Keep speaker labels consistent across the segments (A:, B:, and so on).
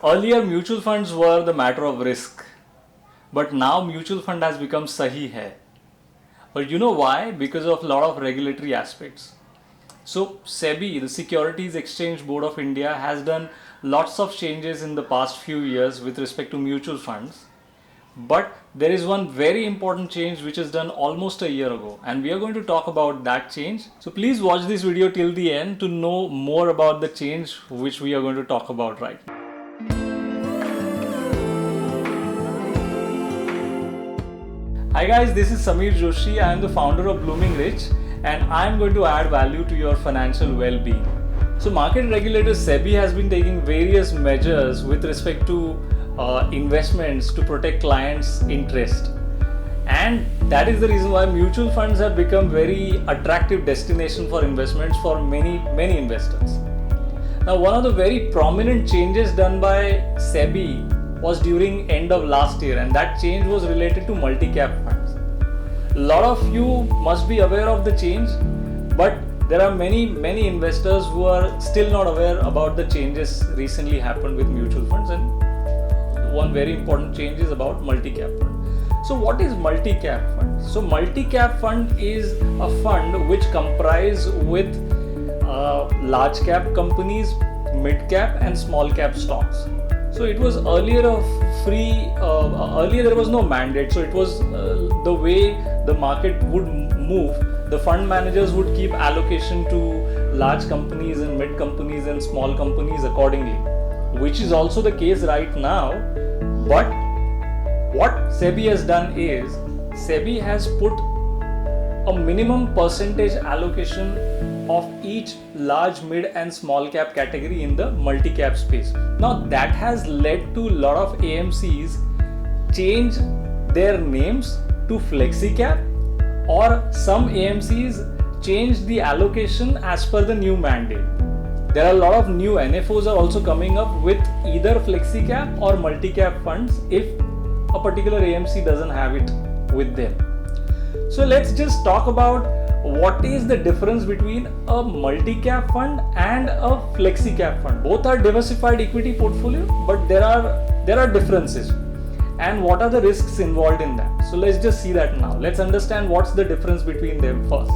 A: Earlier, mutual funds were the matter of risk, but now mutual fund has become sahi hai. But you know why? Because of a lot of regulatory aspects. So Sebi, the Securities Exchange Board of India, has done lots of changes in the past few years with respect to mutual funds. But there is one very important change which is done almost a year ago, and we are going to talk about that change. So please watch this video till the end to know more about the change which we are going to talk about right now. Hi guys, this is Sameer Joshi. I am the founder of Blooming Rich, and I am going to add value to your financial well-being. So market regulator Sebi has been taking various measures with respect to investments to protect clients' interest, and that is the reason why mutual funds have become very attractive destination for investments for many investors. Now, one of the very prominent changes done by Sebi was during end of last year, and that change was related to multicap funds. A lot of you must be aware of the change, but there are many investors who are still not aware about the changes recently happened with mutual funds, and one very important change is about multicap fund. So what is multicap fund? So multicap fund is a fund which comprise with large cap companies, mid cap and small cap stocks. So it was earlier earlier there was no mandate, so it was the way the market would move. The fund managers would keep allocation to large companies and mid companies and small companies accordingly, which is also the case right now. But what Sebi has done is, Sebi has put a minimum percentage allocation of each large, mid and small cap category in the multi-cap space. Now that has led to a lot of AMCs change their names to Flexi cap, or some AMCs change the allocation as per the new mandate. There are a lot of new NFOs are also coming up with either Flexi cap or multi-cap funds if a particular AMC doesn't have it with them. So let's just talk about what is the difference between a multi-cap fund and a Flexi cap fund. Both are diversified equity portfolio, but there are differences. And what are the risks involved in that? So let's just see that now. Let's understand what's the difference between them first.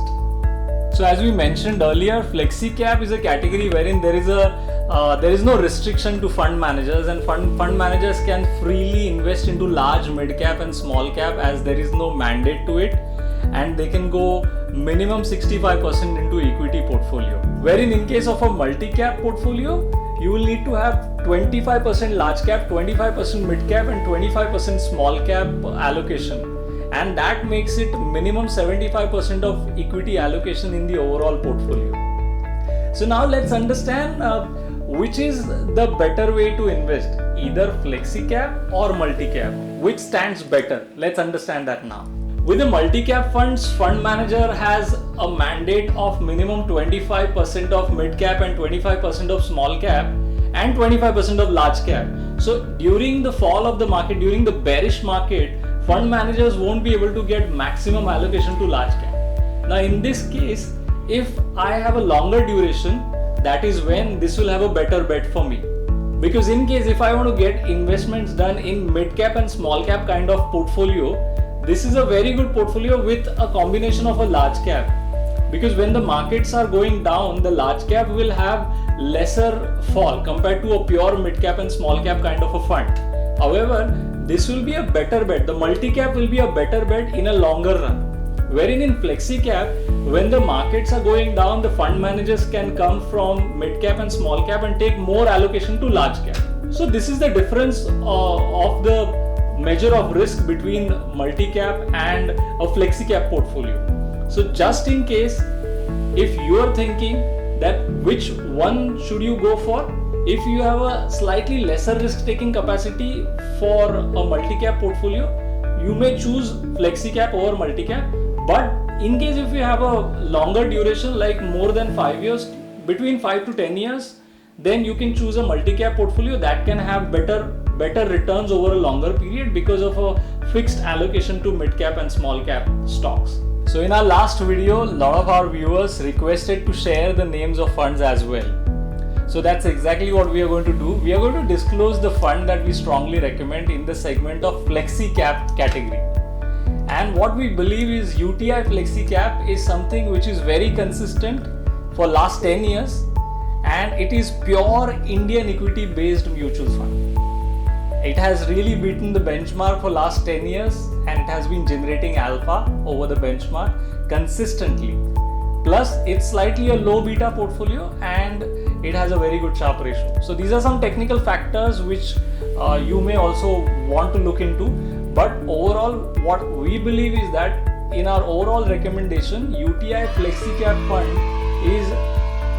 A: So as we mentioned earlier, Flexi cap is a category wherein there is no restriction to fund managers, and fund managers can freely invest into large, mid cap and small cap as there is no mandate to it, and they can go minimum 65% into equity portfolio. Wherein in case of a multi-cap portfolio, you will need to have 25% large cap, 25% mid cap and 25% small cap allocation. And that makes it minimum 75% of equity allocation in the overall portfolio. So now let's understand which is the better way to invest, either Flexi cap or multi-cap. Which stands better? Let's understand that now. With the multi-cap funds, fund manager has a mandate of minimum 25% of mid cap and 25% of small cap and 25% of large cap. So during the fall of the market, during the bearish market, fund managers won't be able to get maximum allocation to large cap. Now in this case, if I have a longer duration, that is when this will have a better bet for me. Because in case if I want to get investments done in mid cap and small cap kind of portfolio, this is a very good portfolio with a combination of a large cap. Because when the markets are going down, the large cap will have lesser fall compared to a pure mid cap and small cap kind of a fund. However, this will be a better bet. The multi-cap will be a better bet in a longer run. Wherein in Flexi cap, when the markets are going down, the fund managers can come from mid cap and small cap and take more allocation to large cap. So this is the difference of the measure of risk between multi-cap and a Flexi cap portfolio. So just in case, if you are thinking that which one should you go for, if you have a slightly lesser risk taking capacity for a multi-cap portfolio, you may choose Flexi cap over multi-cap. But in case if you have a longer duration, like more than 5 years, between 5 to 10 years, then you can choose a multi-cap portfolio that can have better returns over a longer period because of a fixed allocation to mid cap and small cap stocks. So in our last video, a lot of our viewers requested to share the names of funds as well. So that's exactly what we are going to do. We are going to disclose the fund that we strongly recommend in the segment of Flexi Cap category. And what we believe is UTI Flexi Cap is something which is very consistent for last 10 years, and it is pure Indian equity based mutual fund. It has really beaten the benchmark for last 10 years and it has been generating alpha over the benchmark consistently. Plus, it's slightly a low beta portfolio and it has a very good Sharpe ratio. So these are some technical factors which you may also want to look into. But overall, what we believe is that in our overall recommendation, UTI Flexi Cap Fund is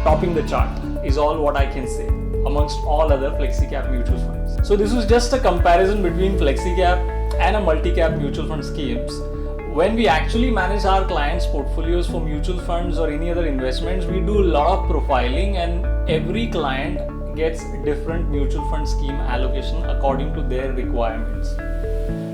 A: topping the chart, is all what I can say, amongst all other Flexi Cap mutual funds. So this was just a comparison between Flexi Cap and a multi-cap mutual fund schemes. When we actually manage our clients' portfolios for mutual funds or any other investments, we do a lot of profiling and every client gets different mutual fund scheme allocation according to their requirements.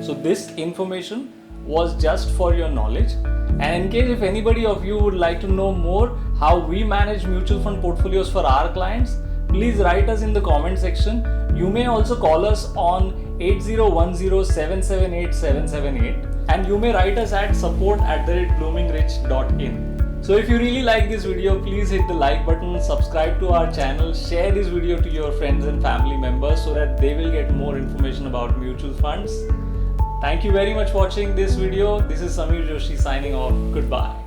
A: So this information was just for your knowledge, and in case if anybody of you would like to know more how we manage mutual fund portfolios for our clients, please write us in the comment section. You may also call us on 8010778778 and you may write us at support@bloomingrich.in. So if you really like this video, please hit the like button, subscribe to our channel, share this video to your friends and family members so that they will get more information about mutual funds. Thank you very much for watching this video. This is Samir Joshi signing off. Goodbye.